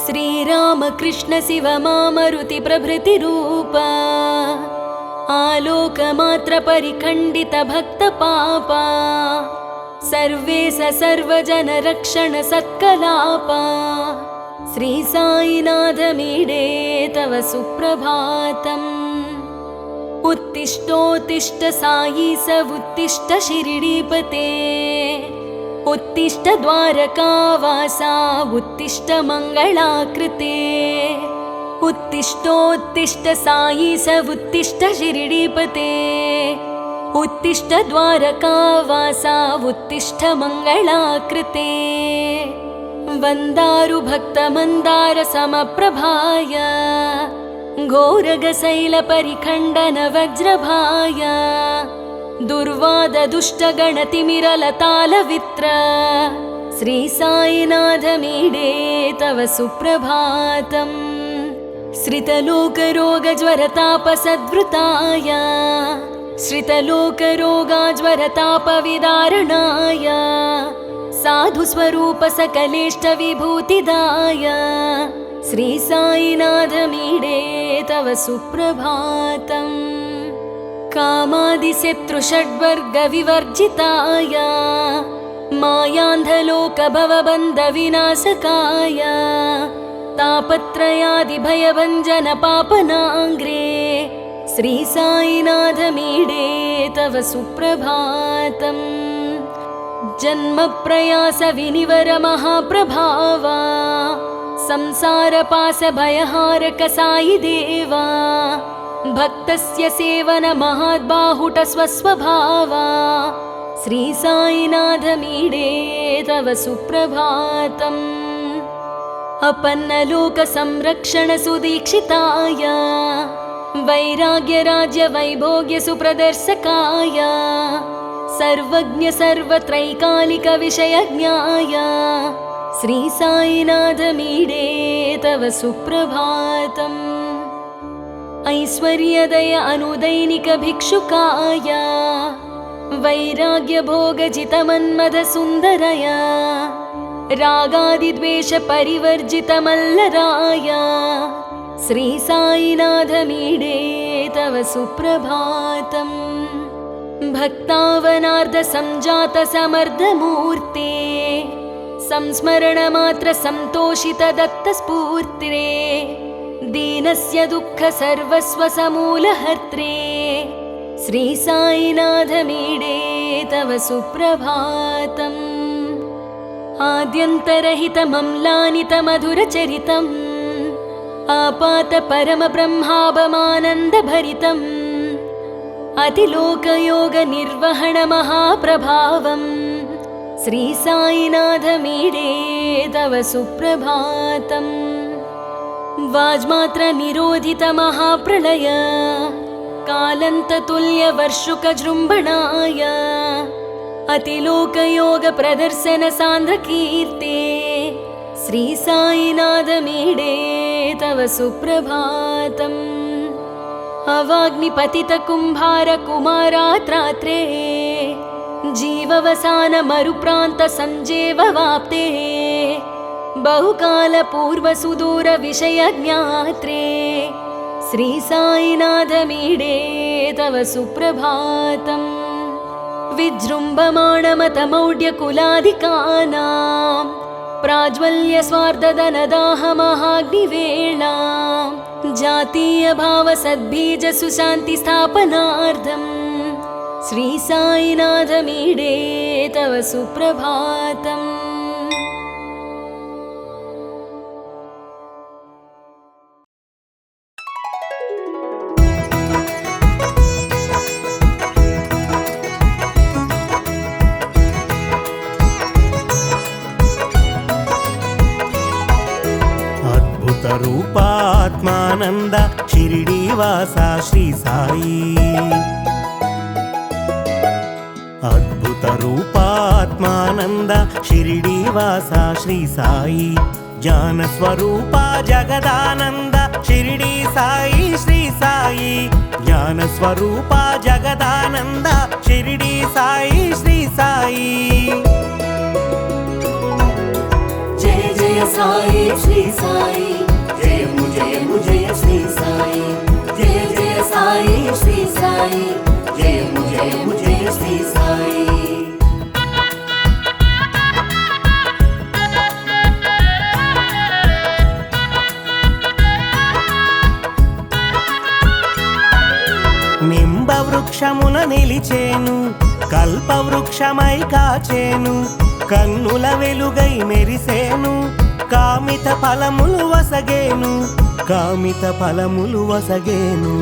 श्रीराम कृष्ण शिव मामरुति प्रभृति रूप आलोकमात्र परिखण्डित भक्त पापा सर्वेश सर्वजन रक्षण सत्कलापा श्री साईनाथ मीडे तव सुप्रभातम्। उत्तिष्ठोत्तिष्ठ साईस उत्तिष्ठ शिरिडीपते उत्तिष्ठ द्वारकावासा उत्तिष्ठ मङ्गलाकृते उत्तिष्ठोत्तिष्ठ साईस उत्तिष्ठ शिरिडीपते उत्तिष्ठ द्वारकावासा उत्तिष्ठ मङ्गलाकृते वन्दारु भक्तमन्दार समप्रभाय घोरगशैल परिखण्डन वज्रभाय दुर्वाद दुष्टगणतिमिरलतालवित्र श्री साईनाथ मीडे तव सुप्रभातम्। श्रितलोकरोगज्वरतापसद्वृताय श्रितलोकरोगाज्वरतापविदारणाय साधुस्वरूप सकलेष्टविभूतिदाय श्री साईनाथ मीडे तव सुप्रभातम्। कामादिशत्रुषड्वर्गविवर्जिताय मायान्धलोकभवबन्धविनाशकाय तापत्रयादिभयभञ्जन पापनाङ्ग्रे श्री साईनाथ मीडे तव सुप्रभातम्। जन्मप्रयास विनिवर महाप्रभावा संसारपास भयहारक साई देवा भक्तस्य सेवन महाद्बाहुट स्वस्वभावा श्री साईनाथ मीडे तव सुप्रभातम्। अपन्नलोक संरक्षण सुदीक्षिताय वैराग्य राज्य वैभोग्य सुप्रदर्शकाय सर्वज्ञ सर्वत्रैकालिक विषयज्ञाय श्री साईनाथ मीडे तव सुप्रभातम्। ऐश्वर्यदय अनुदैनिक भिक्षुकाय वैराग्य भोगजित मन्मद सुन्दरय रागादिद्वेष परिवर्जित मल्लराय श्री साईनाथ मीडे तव सुप्रभातम्। भक्तावनार्ध संजात समर्धमूर्ते संस्मरण मात्र संतोषित दत्त स्फूर्त्रे दीनस्य दुःख सर्वस्व समूलहर्त्रे श्री साईनाथ मीडे तव सुप्रभातम्। आद्यन्तरहित मम्लानित मधुरचरितम् आपात परम ब्रह्माभमानन्द भरितम् अतिलोकयोग निर्वहण महाप्रभावम् श्री साईनाथ मीडे तव सुप्रभातम्। वाज्मात्र निरोधित महाप्रलय कालन्ततुल्य वर्षुक जृम्भणाय अतिलोकयोग प्रदर्शन सान्द्र कीर्ते श्री साईनाथ मीडे तव सुप्रभातम्। अवाग्निपतित कुम्भार कुमारात्रात्रे जीववसान मरुप्रान्त संजेव वाप्ते बहुकाल पूर्व सुदूर विषय ज्ञात्रे श्री साईनाथ मीडे तव सुप्रभातम्। विजृम्भमाणमतमौढ्य कुलाधिकानां प्राज्वल्य स्वार्धधनदाह महाग्निवेळा जातीय भाव सद्बीज सुशान्ति स्थापनार्थं श्री साईनाथ मीडे तव सुप्रभातम्। रूपात्मानंद शिरिडीवासा श्री साई अद्भुत रूपात्मानंद शिरिडीवासा श्री साई ज्ञान स्वरूपा जगदानंद शिरिडी साई श्री साई ज्ञान स्वरूपा जगदानंद शिरिडी साई श्री साई సాయి శ్రీ సాయి జయము జయము జయ శ్రీ సాయి జయ జయ సాయి శ్రీ సాయి జయము జయము జయ శ్రీ సాయి నింబ వృక్షమున నిలిచేను కల్పవృక్షమై కాచేను కన్నుల వెలుగై మెరిసేను కామిత ఫలములు వసగేను కామిత ఫలములు వసగేను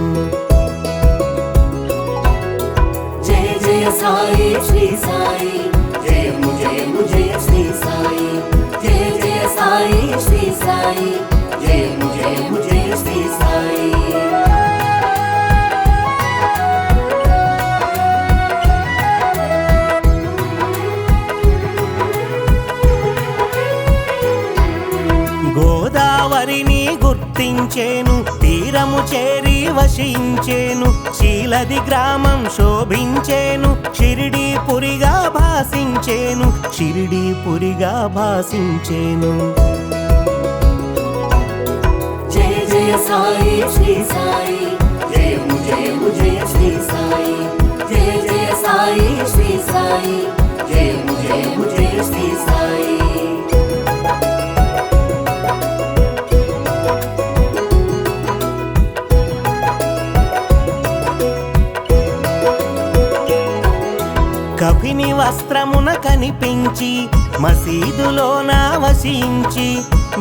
జయ జయ సాయి శ్రీ సాయి జయము జయము జయ శ్రీ సాయి జయ జయ సాయి శ్రీ సాయి జయము జయము జయ శ్రీ సాయి గోదావరిని గుర్తించేను తీరము చేరి వశించేను శీలది గ్రామం శోభించేను షిరిడీ పురిగా భాసించేను షిరిడీ పురిగా భాసించేను జయ జయ సాయి శ్రీ సాయి జయము జయము జయ శ్రీ సాయి జయ జయ సాయి శ్రీ సాయి జయము జయము జయ శ్రీ సాయి కఫిని వస్త్రమున కనిపించి మసీదులోన వసించి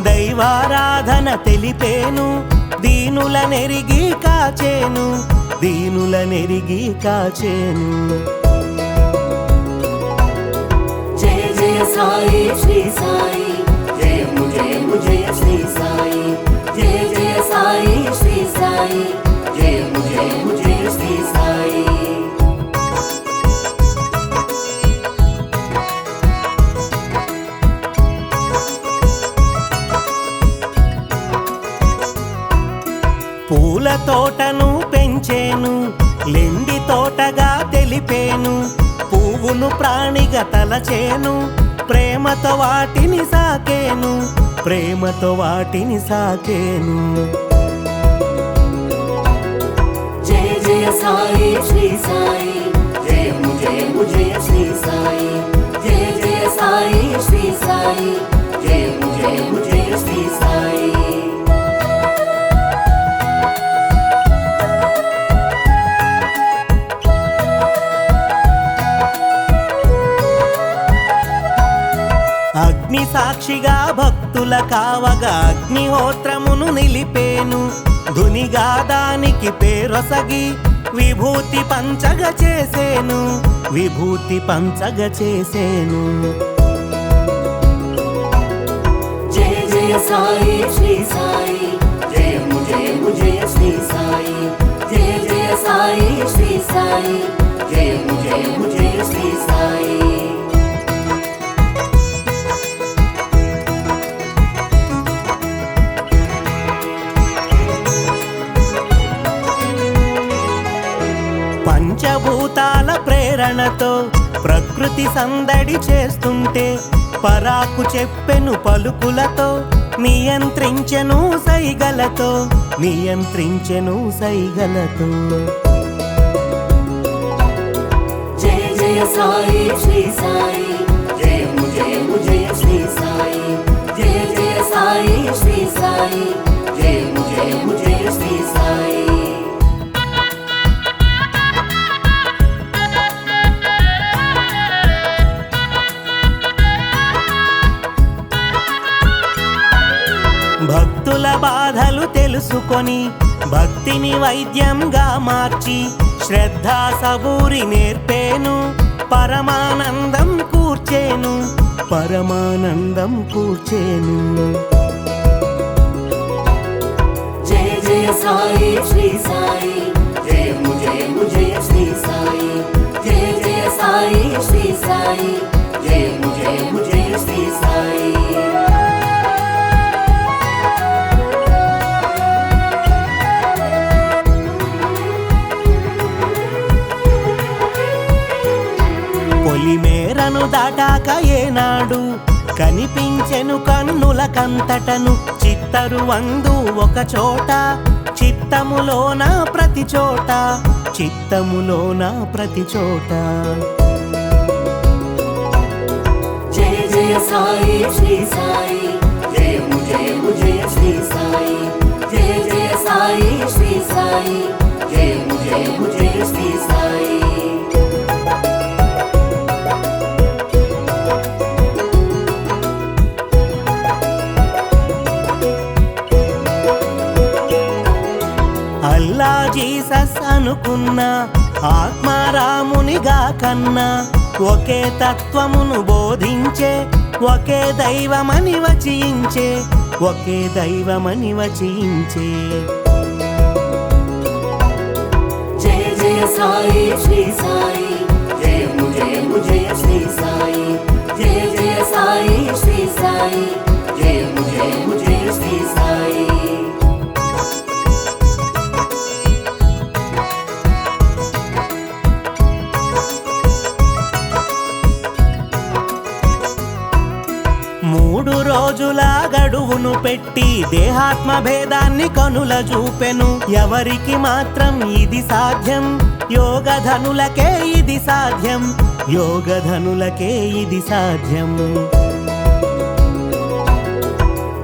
దైవారాధన తెలిపేను దీనుల నెరిగి కాచేను దీనుల నెరిగి కాచేను జయ జయ సాయి శ్రీ సాయి జయము జయము జయ శ్రీ సాయి జయ జయ సాయి శ్రీ సాయి జయము జయము జయ శ్రీ సాయి పూల తోటను పెంచేను లెండి తోటగా తెలిపేను పువ్వును ప్రాణిగా తలచేను ప్రేమతో వాటిని సాకేను ప్రేమతో వాటిని సాకేను జయ జయ సాయి శ్రీ సాయి జయము జయము జయ శ్రీ సాయి జయ జయ సాయి శ్రీ సాయి జయము జయము జయ శ్రీ సాయి అగ్ని సాక్షిగా భక్తుల కావగా అగ్నిహోత్రమును నిలిపేను ధునిగా దానికి పేరొసగి విభూతి పంచగ చేసేను విభూతి పంచగ చేసేను జయ జయ సాయి శ్రీ సాయి జయము జయము జయ శ్రీ సాయి జయ జయ సాయి శ్రీ సాయి జయము జయము జయ శ్రీ సాయి పంచభూతాల ప్రేరణతో ప్రకృతి సందడి చేస్తుంటే పరాకు చెప్పెను పలుకులతో నియంత్రించెను సైగలతో నియంత్రించెను సైగలతో జయ జయ సాయి శ్రీ సాయి జయము జయము జయ శ్రీ సాయి జయ జయ సాయి శ్రీ సాయి జయము జయము జయ శ్రీ సాయి భక్తుల బాధలు తెలుసుకొని భక్తిని వైద్యంగా మార్చి శ్రద్ధా సబూరి నేర్పేను పరమానందం కూర్చేను పరమానందం కూర్చేను జయ జయ సాయి శ్రీ సాయి జయము జయము జయ శ్రీ సాయి జయ జయ సాయి శ్రీ సాయి జయము జయము జయ శ్రీ సాయి పొలిమేరను దాటాక ఏనాడు కనిపించెను కన్నులకంతటను చిత్తరువందు ఒక చోట చిత్తములోన ప్రతి చోట చిత్తములోన ప్రతి చోట జయ జయ సాయి శ్రీ సాయి జయము జయము జయ శ్రీ సాయి జయ జయ సాయి శ్రీ సాయి జయము జయము జయ శ్రీ సాయి అల్లా జీసస్ అనుకున్న ఆత్మారామునిగా కన్నా ఒకే తత్వమును బోధించే ఒకే దైవమని వచించే ఒకే దైవమని వచించే జయ జయ సాయి శ్రీ సాయి జయము జయము జయ శ్రీ సాయి జయ జయ సాయి శ్రీ సాయి జయము జయము జయ శ్రీ సాయి మూడు రోజుల గడువును పెట్టి దేహాత్మ భేదాన్ని కనుల చూపెను ఎవరికి మాత్రం ఇది సాధ్యం యోగధనులకే ఇది సాధ్యం యోగధనులకే ఇది సాధ్యం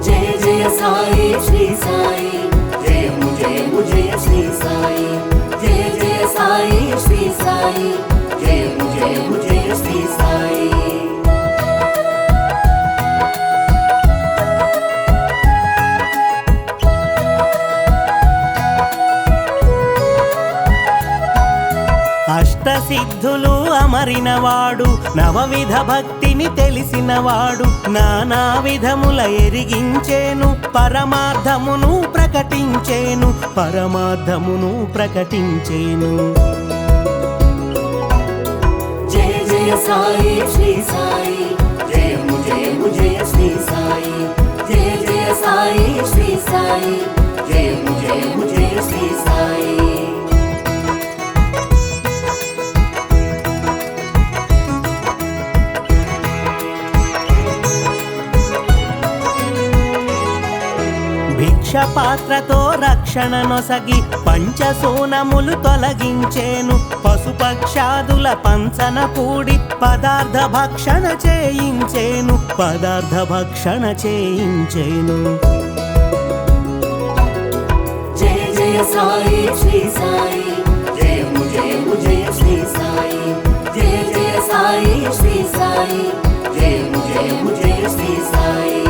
జయ జయ సాయి శ్రీ సాయి జయము జయము జయ శ్రీ సాయి జయ జయ సాయి శ్రీ సాయి జయము జయము జయ శ్రీ సాయి అష్టసిద్ధులు అమరినవాడు నవవిధ భక్తిని తెలిసినవాడు నానా విధముల ఎరిగించేను పరమార్థమును ప్రకటించేను పరమార్థమును ప్రకటించేను జయ జయ సాయి శ్రీ సాయి జయము జయము జయ శ్రీ సాయి జయ జయ సాయి శ్రీ సాయి జయము జయము జయ శ్రీ సాయి భిక్షపాత్రతో రక్షణ నొసగి పంచసూనములు తొలగించేను పశుపక్షాదుల పంచన కూడి పదార్థ భక్షణ చేయించేను పదార్థ భక్షణ చేయించేను జయ జయ సాయి శ్రీ సాయి జయము జయము జయ శ్రీ సాయి జయ జయ సాయి శ్రీ సాయి జయము జయము జయ శ్రీ సాయి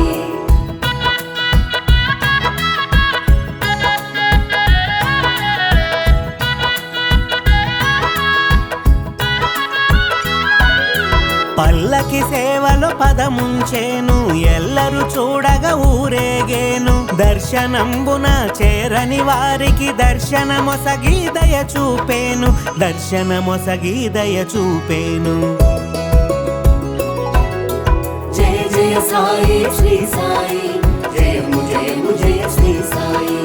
పల్లకి సేవలో పదముంచేను ఎల్లరు చూడగా ఊరేగేను దర్శనంబున చేరని వారికి దర్శనమొసగి దయ చూపేను దర్శనమొసగి దయ చూపేను జయ జయ సాయి శ్రీ సాయి జయము జయము జయ శ్రీ సాయి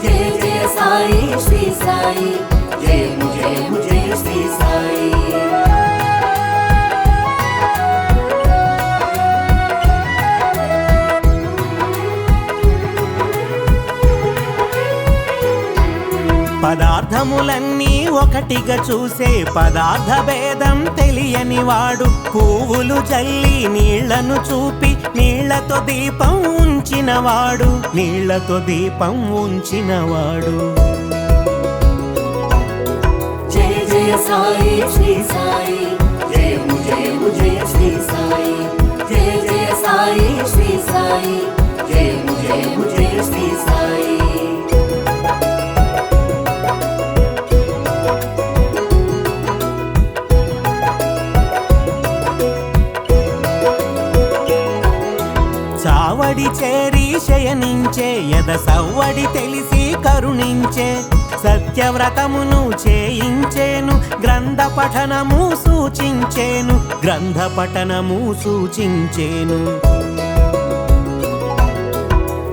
జయ జయ సాయి శ్రీ సాయి జయము జయము జయ శ్రీ సాయి పదార్థములన్నీ ఒకటిగా చూసే పదార్థ భేదం తెలియని వాడు పువ్వులు జల్లి నీళ్లను చూపి నీళ్లతో దీపం ఉంచినవాడు నీళ్లతో దీపం ఉంచినవాడు జయ జయ సాయి శ్రీ సాయి జయము జయము జయ శ్రీ సాయి జయ జయ సాయి శ్రీ సాయి జయము జయము జయ శ్రీ సాయి చావడి చేరి శయనించే యద సవ్వడి తెలిసి కరుణించే సత్యవ్రతమును చేయించేను గ్రంథ పఠనము సూచించేను గ్రంథ పఠనము సూచించేను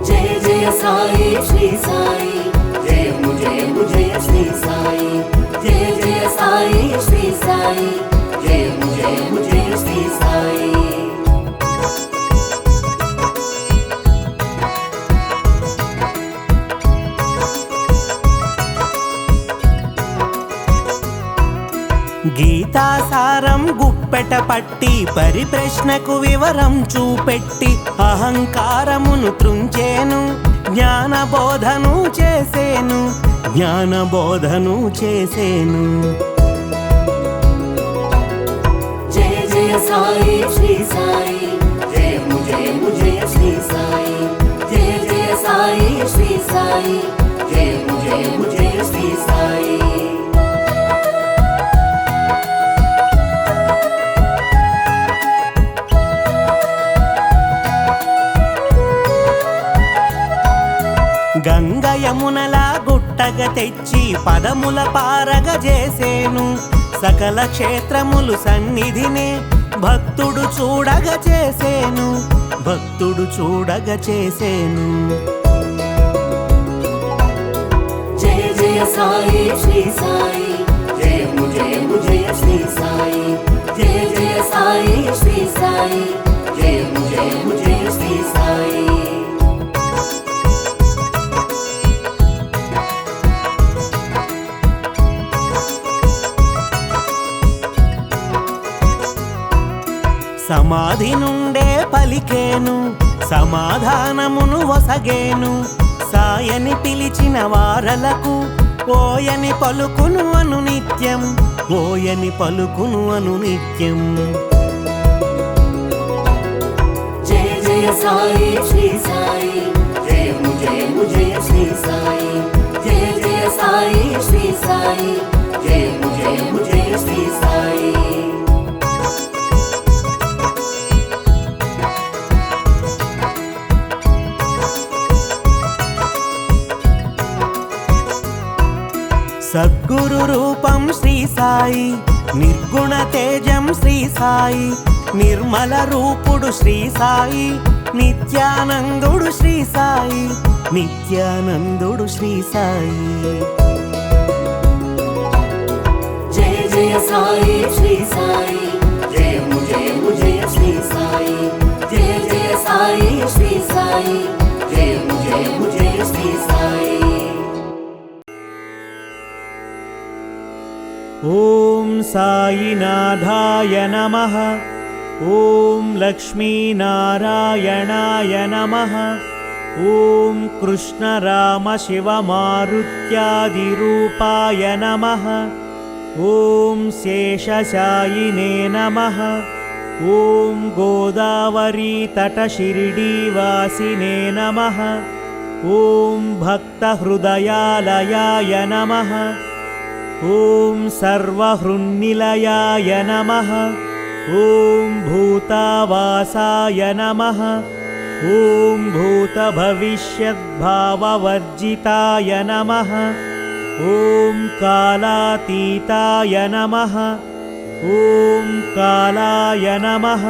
జయ జయ సాయి శ్రీ సాయి జయము జయము జయ శ్రీ సాయి జయ జయ సాయి శ్రీ సాయి జయము జయము జయ శ్రీ సాయి చెమట పట్టి పరిప్రశ్నకు వివరం చూపెట్టి అహంకారమును త్రుంచేను జ్ఞానబోధను చేసేను జ్ఞానబోధను చేసేను. జయ జయ సాయి శ్రీ సాయి జయము జయము జయ శ్రీ సాయి జయ జయ సాయి శ్రీ సాయి జయము జయము జయ శ్రీ సాయి. గంగ యమునలా గుట్టగ తెచ్చి పదముల పారగ చేసేను సకల క్షేత్రములు సన్నిధినే భక్తుడు చూడగ చేసేను భక్తుడు చూడగ చేసేను. జయ జయ సాయి శ్రీ సాయి జయము జయము జయ శ్రీ సాయి జయ జయ సాయి శ్రీ సాయి జయము జయము జయ శ్రీ సాయి. సమాధి నుండే పలికేను సమాధానమును వసగేను సాయని పిలిచిన వారలకు ఓయని పలుకును అను నిత్యం ఓయని పలుకును అను నిత్యం. జయ జయ సాయి శ్రీ సాయి జయము జయము జయ శ్రీ సాయి జయ జయ సాయి శ్రీ సాయి జయము జయము జయ శ్రీ సాయి. సద్గురు రూపం శ్రీ సాయి నిర్గుణ తేజం శ్రీ సాయి నిర్మల రూపుడు శ్రీ సాయి నిత్యానందుడు శ్రీ సాయి నిత్యానందుడు శ్రీ సాయి. జయ జయ సాయి శ్రీ సాయి జయము జయము జయ శ్రీ సాయి జయ జయ సాయి శ్రీ సాయి జయము జయము జయ శ్రీ సాయి. ఓం సాయినాథాయ నమః ఓం లక్ష్మీనారాయణాయ నమః ఓం కృష్ణరామ శివమారుత్యాదిరూపాయ నమః ఓం శేషశాయినే నమః ఓం గోదావరీ తటశిరిడీవాసినే నమః ఓం భక్తహృదయాలయాయ నమః ఓం సర్వహృన్నిలయాయ నమః ఓం భూతావాసాయ నమః ఓం భూతభవిష్యద్భావవర్జితాయ నమః ఓం కాలాతీతాయ నమః ఓం కాలాయ నమః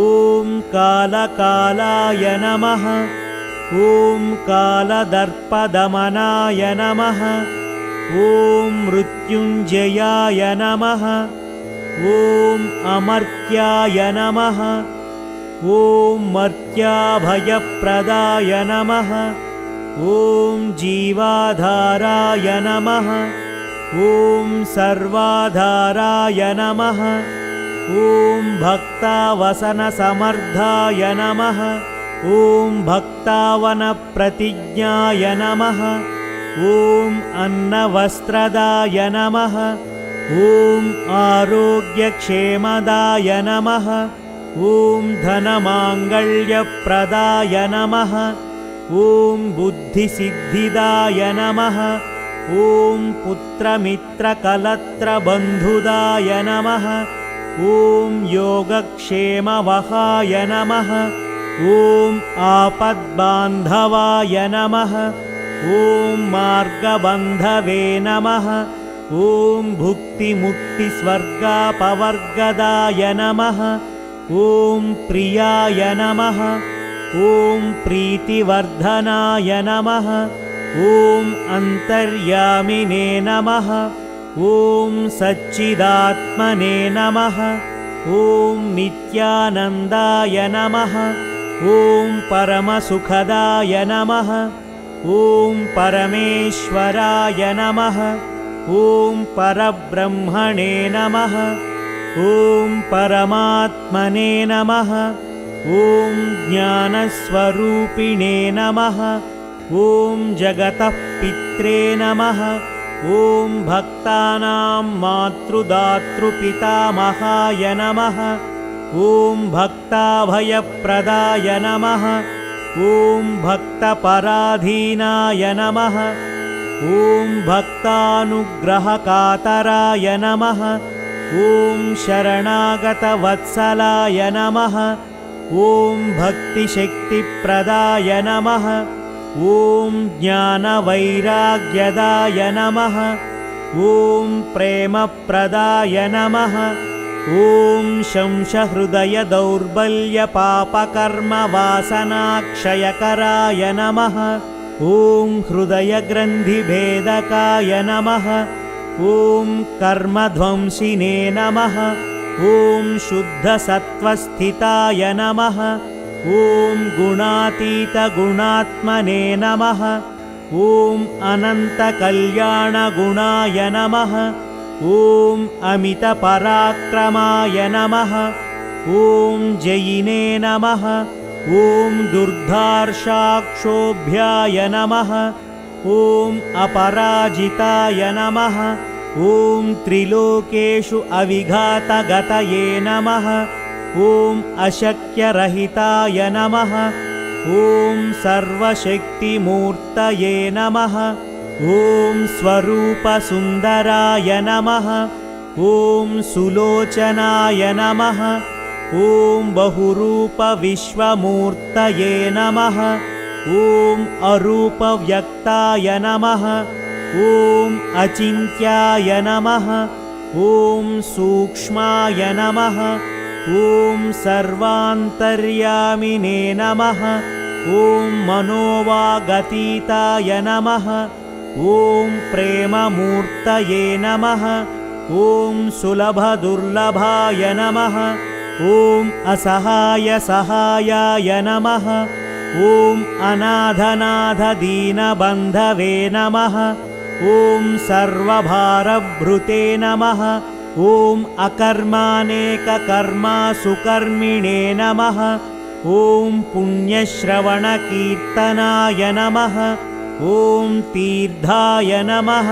ఓం కాలకాలాయ నమః ఓం కాలదర్పదమనాయ నమః ఓం మృత్యుంజయాయ నమః ఓం అమర్త్యాయ నమః ఓం మర్త్యాభయప్రదాయ నమః ఓం జీవాధారాయ నమః ఓం సర్వాధారాయ నమః ఓం భక్తావసనసమర్థాయ నమః ఓం భక్తావనప్రతిజ్ఞాయ నమః ఓం అన్నవస్త్రదాయ నమః ఓం ఆరోగ్యక్షేమదాయ నమః ఓం ధనమాంగళ్యప్రదాయ నమః ఓం బుద్ధిసిద్ధిదాయ నమః ఓం పుత్రమిత్రకలత్రబంధుదాయ నమః ఓం యోగక్షేమవహాయ నమః ఓం ఆపద్బాంధవాయ నమః ఓం మార్గబంధవే నమః ఓం భుక్తిముక్తిస్వర్గాపవర్గదాయ నమః ఓం ప్రియాయ నమః ఓం ప్రీతివర్ధనాయ నమః ఓం అంతర్యామినే నమః ఓం సచ్చిదాత్మనే నమః ఓం నిత్యానందాయ నమః ఓం పరమసుఖదాయ నమః ఓం పరమేశ్వరాయ నమః ఓం పరబ్రహ్మణే నమః ॐ परमात्मने नमः। ॐ ज्ञानस्वरूपिणे नमः। ॐ जगतः पित्रे नमः। ॐ भक्तानां मातृदातृपितामहाय नमः। ॐ भक्ताभयप्रदाय नमः। ॐ भक्तपराधीनाय नमः। ॐ भक्तानुग्रहकातराय नमः। ॐ शरणागतवत्सलाय नमः। ॐ भक्तिशक्तिप्रदाय नमः। ॐ ज्ञानवैराग्यदाय नमः। ॐ प्रेमप्रदाय नमः। ॐ शंशहृदयदौर्बल्यपापकर्मवासनाक्षयकराय नमः। ॐ हृदयग्रन्थिभेदकाय नमः। ॐ कर्मध्वंसिने नमः। ॐ शुद्धसत्त्वस्थिताय नमः। ॐ गुणातीतगुणात्मने नमः। ॐ अनन्तकल्याणगुणाय नमः। ॐ अमितपराक्रमाय नमः। ॐ जयिने नमः। ॐ दुर्धार्षाक्षोभ्याय नमः। ॐ अपराजिताय नमः। ॐ त्रिलोकेषु अविघातगतये नमः। ॐ अशक्यरहिताय नमः। ॐ सर्वशक्तिमूर्तये नमः। ॐ स्वरूपसुन्दराय नमः। ॐ सुलोचनाय नमः। ॐ बहुरूपविश्वमूर्तये नमः। ॐ अरूपव्यक्ताय नमः। ॐ अचिन्त्याय नमः। ॐ सूक्ष्माय नमः। ॐ सर्वान्तर्यामिने नमः। ॐ मनोवागतीताय नमः। ॐ प्रेममूर्तये नमः। ॐ सुलभदुर्लभाय नमः। ॐ असहायसहायाय नमः। ॐ अनाथनाथदीनबन्धवे नमः। ॐ सर्वभारभृते नमः। ॐ अकर्मानेककर्मासुकर्मिणे नमः। ॐ पुण्यश्रवणकीर्तनाय नमः। ॐ तीर्थाय नमः।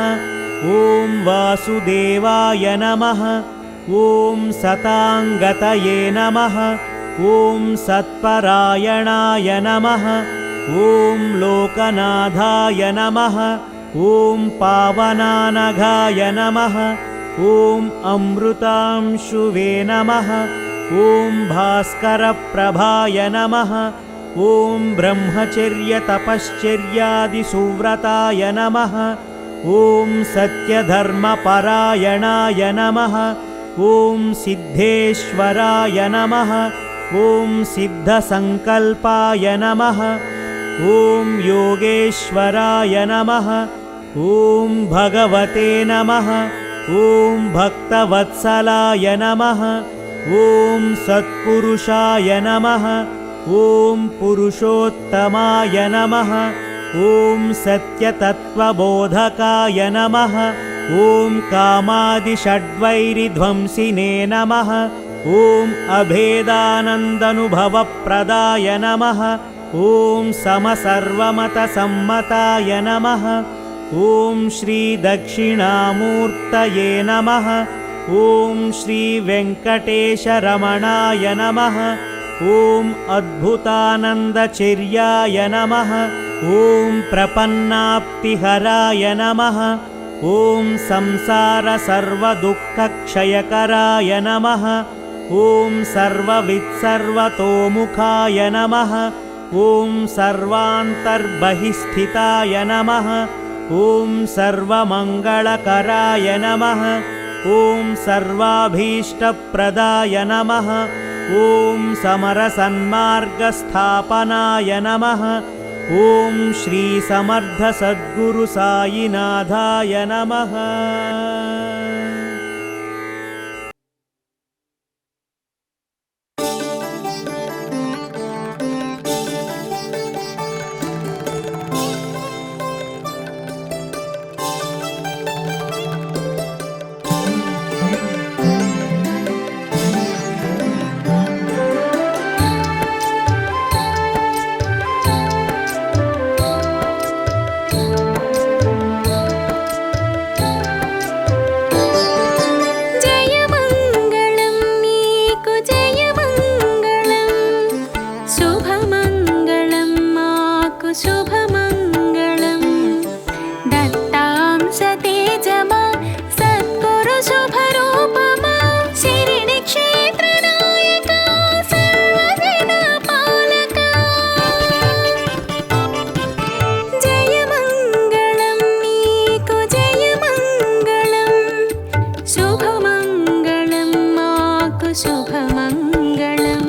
ॐ वासुदेवाय नमः। ॐ सताङ्गतये नमः। ॐ सत्परायणाय नमः। ॐ लोकनाथाय नमः। ॐ पावनानघाय नमः। ॐ अमृतांशुवे नमः। ॐ भास्करप्रभाय नमः। ॐ ब्रह्मचर्यतपश्चर्यादिसुव्रताय नमः। ॐ सत्यधर्मपरायणाय नमः। ॐ सिद्धेश्वराय नमः। ॐ सिद्धसङ्कल्पाय नमः। ॐ योगेश्वराय नमः। ॐ भगवते नमः। ॐ भक्तवत्सलाय नमः। ॐ सत्पुरुषाय नमः। ॐ पुरुषोत्तमाय नमः। ॐ सत्यतत्त्वबोधकाय नमः। ॐ कामादिषड्वैरिध्वंसिने नमः। ॐ अभेदानन्दनुभवप्रदाय नमः। ॐ समसर्वमतसम्मताय नमः। ॐ श्रीदक्षिणामूर्तये नमः। ॐ श्रीवेङ्कटेशरमणाय नमः। ॐ अद्भुतानन्दचिर्याय नमः। ॐ प्रपन्नाप्तिहराय नमः। ॐ संसारसर्वदुःखक्षयकराय नमः। ॐ सर्ववित्सर्वतोमुखाय नमः। ॐ सर्वान्तर्बहिस्थिताय नमः। ॐ सर्वमङ्गलकराय नमः। ॐ सर्वाभीष्टप्रदाय नमः। ॐ समरसन्मार्गस्थापनाय नमः। ॐ श्रीसमर्थसद्गुरुसायिनाथाय नमः। शुभमङ्गलम्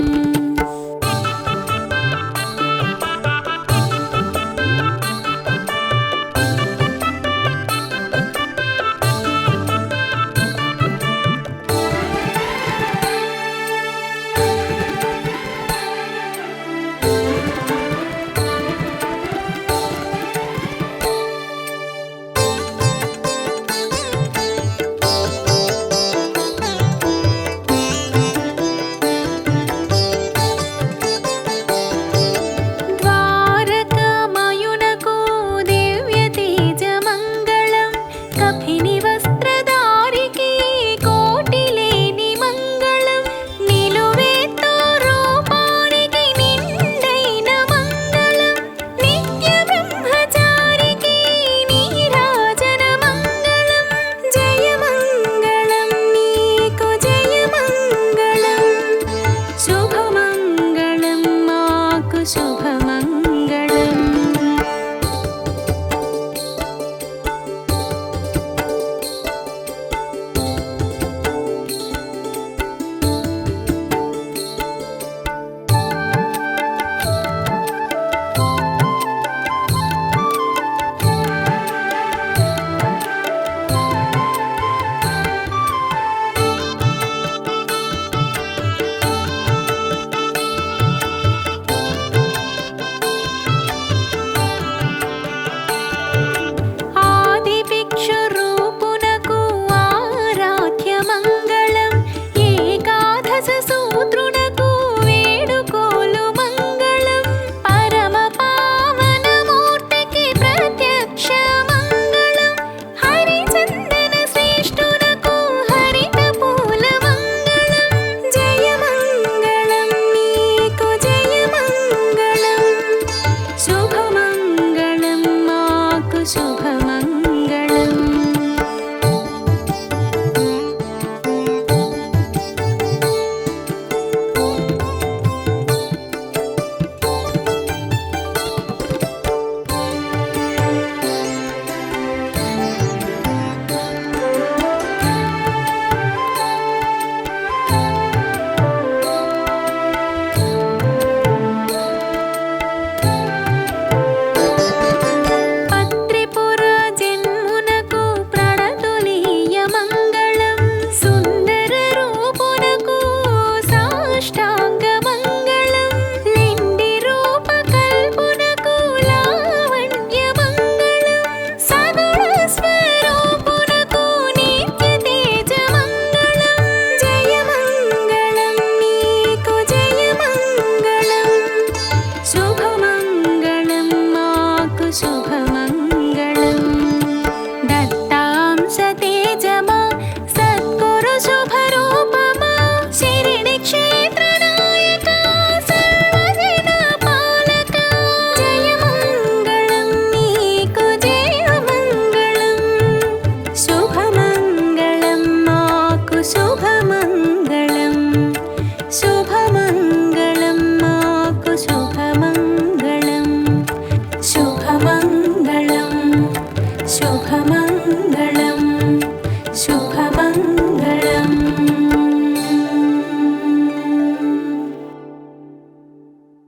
ద్వారకామయునకు దివ్యతేజమంగళం కఫిని వస్త్రధారికి కోటిలేని మంగళం నిలువెత్తు రూపానికి నిండైన మంగళం నిత్య బ్రహ్మచారికి నీరాజన మంగళం జయమంగళం నీకు జయమంగళం శుభ